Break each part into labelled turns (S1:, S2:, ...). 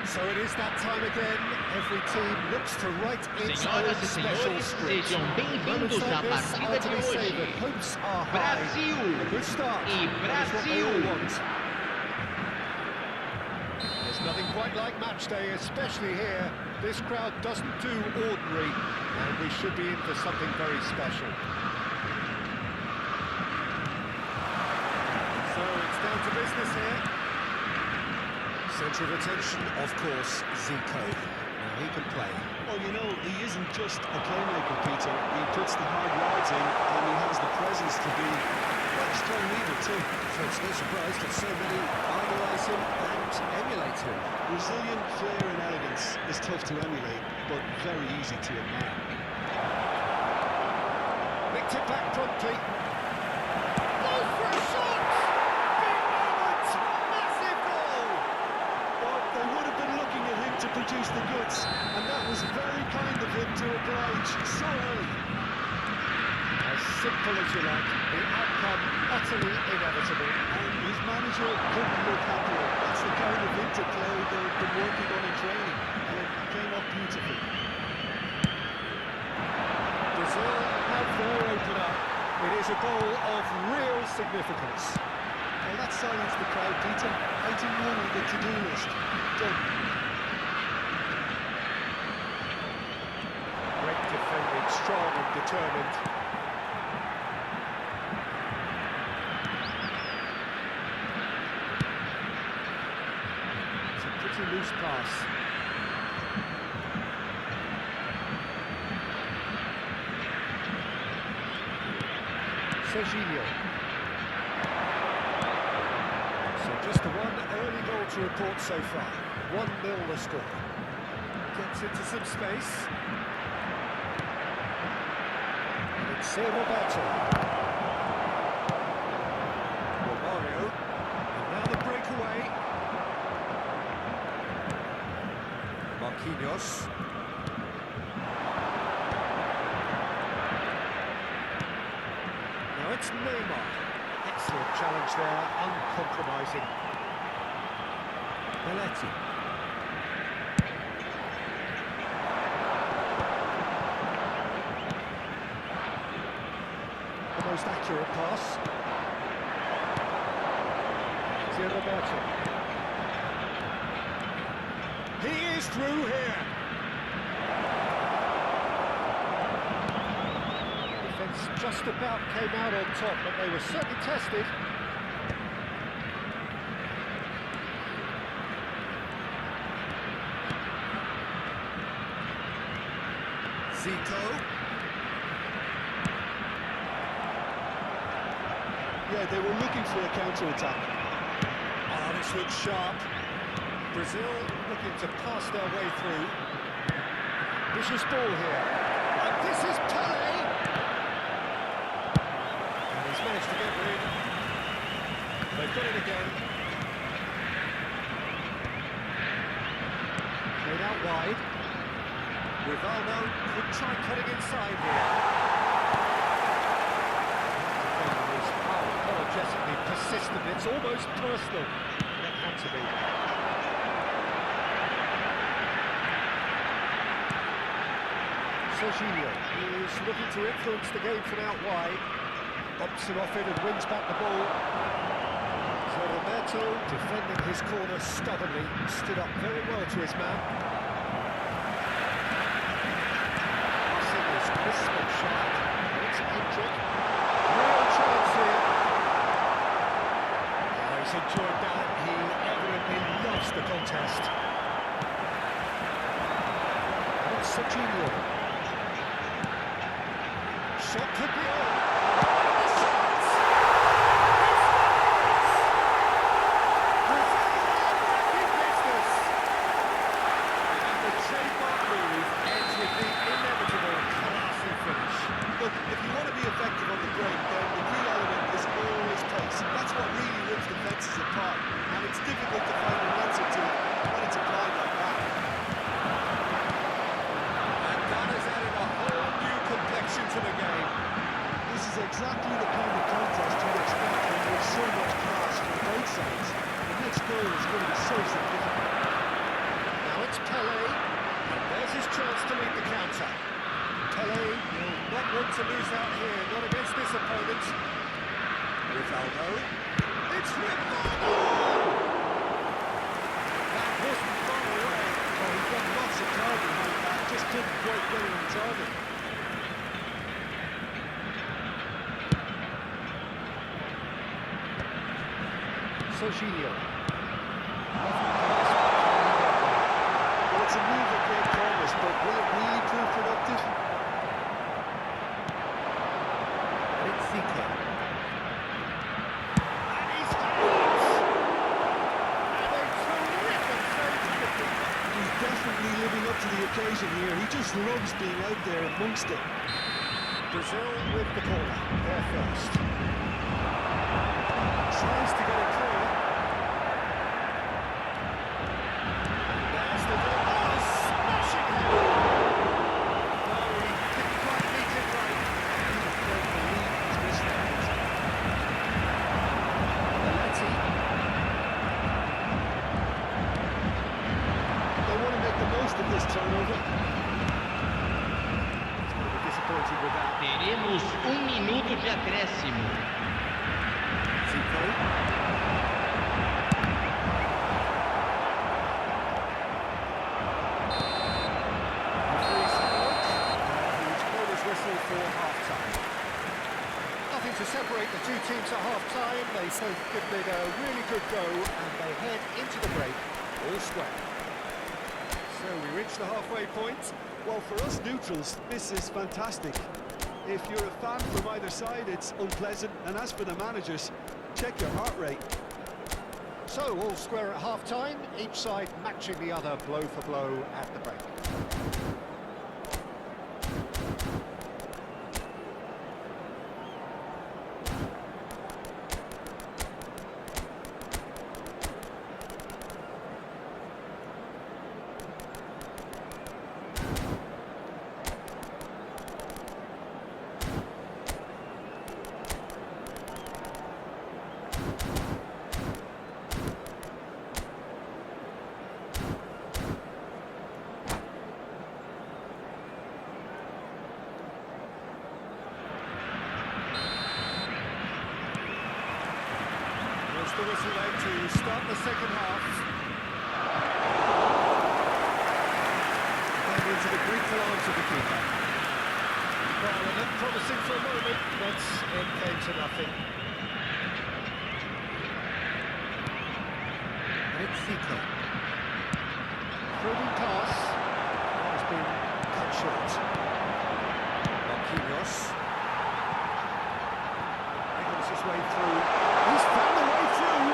S1: So it is that time again. Every team looks to write its own
S2: Senhoras e
S1: special
S2: senhores,
S1: script.
S2: sejam bem-vindos à partida de hoje. Brasil e Brasil.
S1: There's nothing quite like match day, especially here. This crowd doesn't do ordinary, and we should be in for something very special. So it's down to business here. Centre of attention, of course, Zico. Now he can play.
S3: Well, you know, he isn't just a playmaker, Peter. He puts the hard yards in, and he has the presence to be quite a strong leader, too.
S1: So it's no surprise that so many idolise him and emulate him.
S3: Brazilian flair and elegance is tough to emulate, but very easy to admire.
S1: Nicked it back promptly. Goes for a shot! Big moment! Massive goal!
S3: Well, they would have been looking at him to produce the goods, and that was very kind of him to oblige so early.
S1: As simple as you like, the outcome utterly inevitable.
S3: And his manager couldn't look happier. That's the kind of interplay they've been working on in training, and it came up beautifully.
S1: Brazil have their opener. It is a goal of real significance.
S3: Well, that silenced the crowd, Peter. Item 1 on the to-do list. Done.
S1: Great defending, strong and determined. It's a pretty loose pass. Serginho. So just the one early goal to report so far. 1-0 the score. Gets into some space. And it's Roberto. Romario. And now the breakaway. Marquinhos. Now it's Neymar. Excellent challenge there, uncompromising. Belletti. The most accurate pass. Roberto. He is through here. Defence just about came out on top, but they were certainly tested. Zico.
S3: Yeah, they were looking for a counter-attack.
S1: Oh, this looks sharp. Brazil looking to pass their way through. Vicious ball here. And this is Pelé. And he's managed to get rid. They've got it again. Played out wide. Rivaldo could try cutting inside here. Apologetically persistent, it's almost personal. It had to be. Serginho is looking to influence the game from out wide. Opts him off it and wins back the ball. So Roberto, defending his corner stubbornly, stood up very well to his man. Passing is crisp and sharp. It's Hendrick. Real chance here. He's enjoyed that. He evidently loves the contest. And it's Serginho. Shot could be on. The shot! Brazil back in business. And the trademark move ends with the inevitable classy finish.
S3: Look, if you want to be effective on the break, then the key element is always pace. That's what really rips defences apart, and it's difficult to find an answer to when it's applied like that.
S1: And that to lose out here, not against this opponent. Rivaldo. It's Rivaldo! That wasn't far away.
S3: Well, he got lots of power behind that, just couldn't quite get it on target.
S1: Serginho.
S3: Well, it's a move at great corners, but will it really prove productive?
S1: It's Zika. And he's hit! And a terrific save from the keeper.
S3: He's definitely living up to the occasion here. He just loves being out there amongst it.
S1: Brazil with the corner, there first. Tries to get it clear. There's the goal. Oh, smashing him! No, he didn't quite meet it right. Belletti.
S3: They want to make the most of this turnover.
S1: He's going to be disappointed with that.
S2: Teremos minuto de acréscimo.
S1: Zico. Referee's out. He's blown his whistle for half-time. Nothing to separate the two teams at half-time. They both given it a really good go, and they head into the break all square. So we reach the halfway point.
S3: Well, for us neutrals, this is fantastic. If you're a fan from either side, it's unpleasant. And as for the managers, check your heart rate.
S1: So all square at half-time, each side matching the other blow for blow at the break. The whistle then to start the second half. And into the grateful arms of the keeper. Well, it looked promising for a moment, but it came to nothing. And it's Zico. Through pass. That has been cut short. Marquinhos. Nicholas his way through. He's found the way through.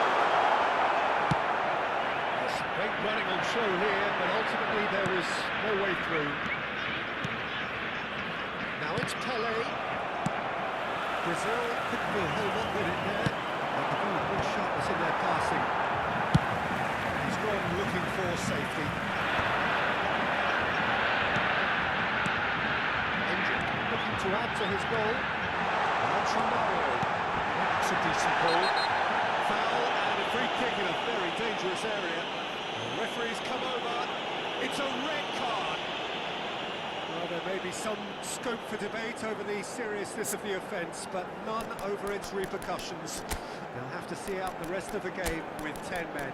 S1: There's great running on show here, but ultimately there was no way through. Now it's Pelé. Brazil couldn't be held up with it there. They could do a good sharpness in their passing. He's gone looking for safety. Hendrick looking to add to his goal. That's a decent goal. Foul and a free kick in a very dangerous area. The referee's come over. It's a red card. Well, there may be some scope for debate over the seriousness of the offence, but none over its repercussions. They'll have to see out the rest of the game with 10 men.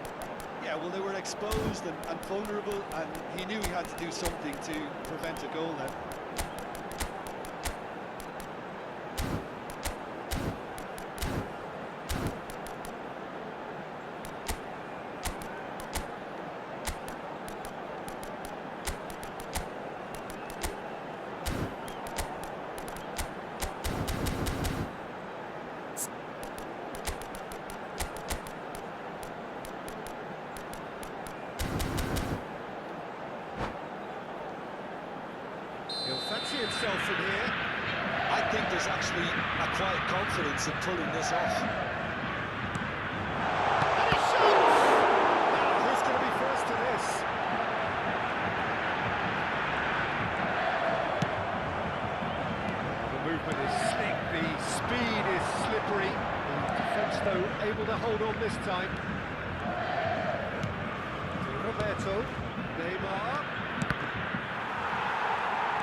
S3: Yeah, well, they were exposed and vulnerable, and he knew he had to do something to prevent a goal then.
S1: He'll fancy himself from here.
S3: I think there's actually a quiet confidence in pulling this off.
S1: And he shoots! Now, who's going to be first to this? The movement is slick, the speed is slippery. The defence, though, able to hold on this time. To Roberto, Neymar.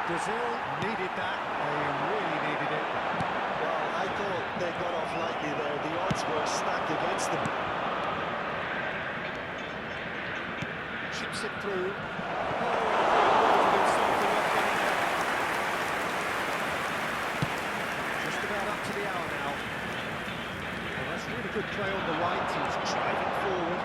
S1: Brazil needed that. They really needed it.
S3: Well, I thought they got off lightly there. The odds were stacked against them.
S1: Chips it through. Just about up to the hour now. Well, that's really good play on the right. He's driving forward.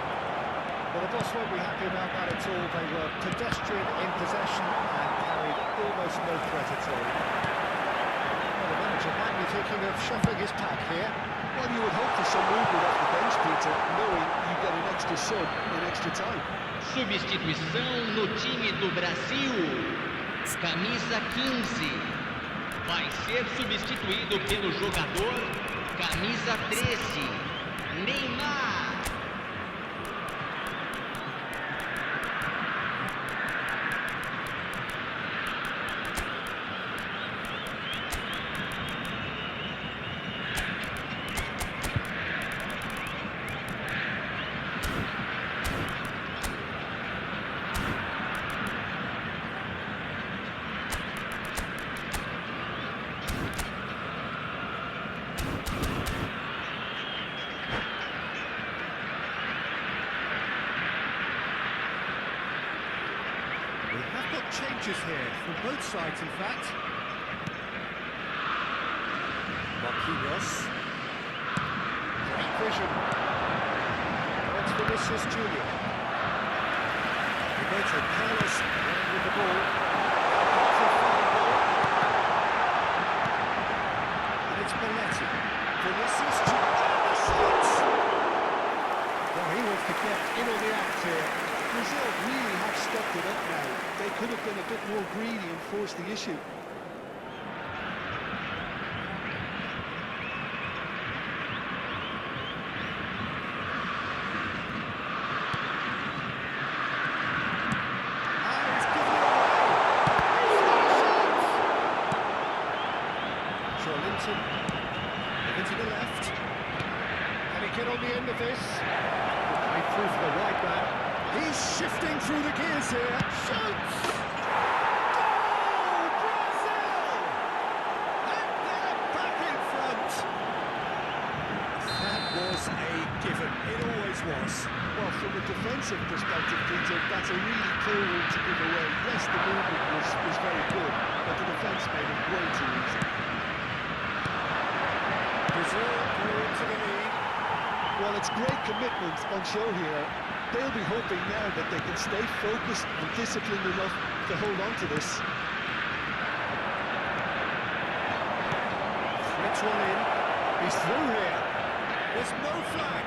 S1: Well, the boss won't be happy about that at all. They were pedestrian in possession and carried almost no threat at all. Well, the manager might be thinking of shuffling his pack here.
S3: Well, you would hope for some movement off the bench, Peter, knowing you get an extra sub in extra time.
S2: Substituição no time do Brasil. Camisa 15. Vai ser substituído pelo jogador camisa 13, Neymar.
S1: We have got changes here from both sides, in fact. Marquinhos. Great vision. That's Vinicius Junior. Roberto Carlos running with the ball. That's a fine ball. And it's Belletti. Vinicius Junior. Well, he wants to get in on the act here.
S3: Brazil really have stepped it up now. They could have been a bit more greedy and forced the issue.
S1: Over to the left. Can he get on the end of this? Played through for the right back. He's shifting through the gears here. Shoots! Goal! Brazil! And they're back in front. That was a given. It always was.
S3: Well, from a defensive perspective, Peter, that's a really clear one to give away. Yes, the movement was very good, but the defence made it way too easy.
S1: Brazil go into the lead.
S3: Well, it's great commitment on show here. They'll be hoping now that they can stay focused and disciplined enough to hold on to this.
S1: Flicks one in. He's through here. There's no flag.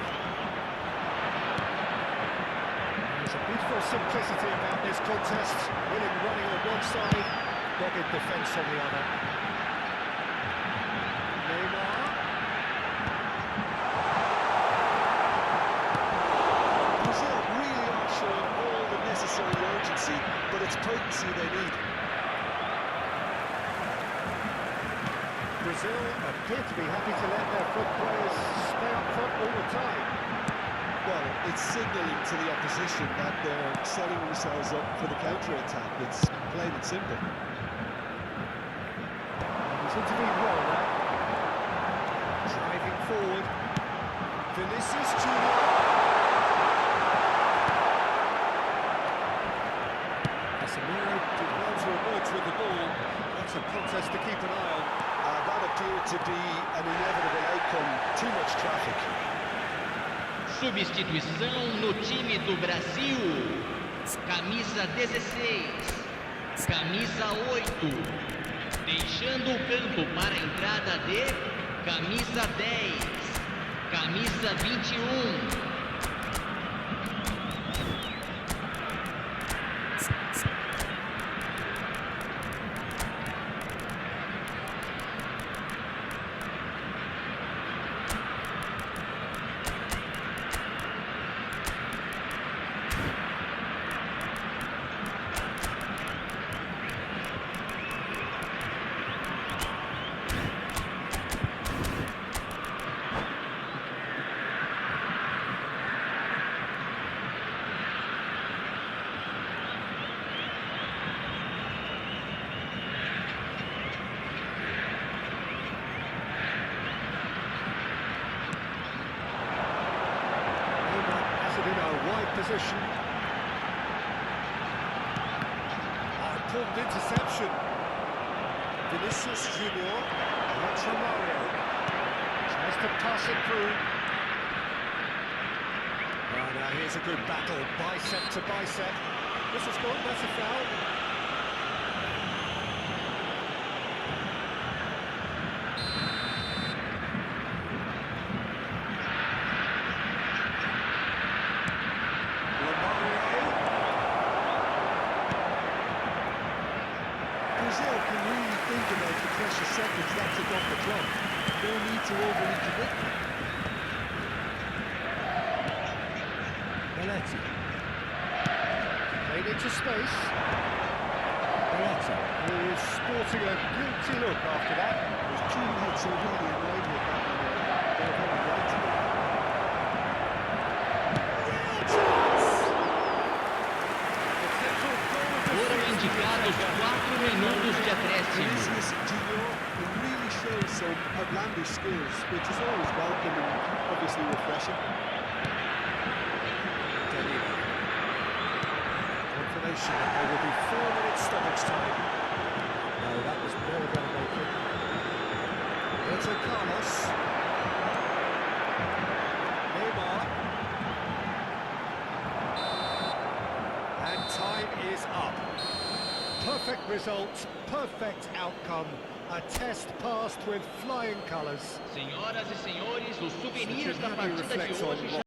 S1: There's a beautiful simplicity about this contest. Willing running on one side, dogged defence on the other. Neymar.
S3: Urgency, but it's potency they need.
S1: Brazil appear to be happy to let their front players stay up front all the time.
S3: Well, it's signalling to the opposition that they're setting themselves up for the counter-attack. It's plain and simple.
S1: He's intervened well there. Driving forward. Vinicius Junior. Casemiro did well to emerge with the ball. That's a contest to keep an eye on.
S3: That appeared to be an inevitable outcome. Too much traffic.
S2: Substituição no time do Brasil. Camisa 16. Camisa 8. Deixando o campo para a entrada de camisa 10. Camisa 21.
S1: position. Important interception. Vinicius Junior. That's Mario. Tries to pass it through. Oh, now here's a good battle, bicep to bicep. This is good, that's a foul.
S3: Brazil can really think about the precious seconds that took off the clock. No need to overly commit.
S1: Belletti. Played into space. Belletti, who is sporting a guilty look after that.
S3: His teammates are really annoyed with that one. They're very right to it.
S1: Real chance! The central goal of the
S2: Foram
S1: season.
S2: indicados 4 minutos de acréscimo.
S3: Vinicius Junior really shows some outlandish skills, which is always welcome and obviously refreshing.
S1: Confirmation that there will be 4 minutes stoppage time. No, that was never going to make it. Roberto Carlos. Neymar. And time is up. Perfect result, perfect outcome. A test passed with flying colours.
S2: Senhoras e senhores, os souvenirs da partida de hoje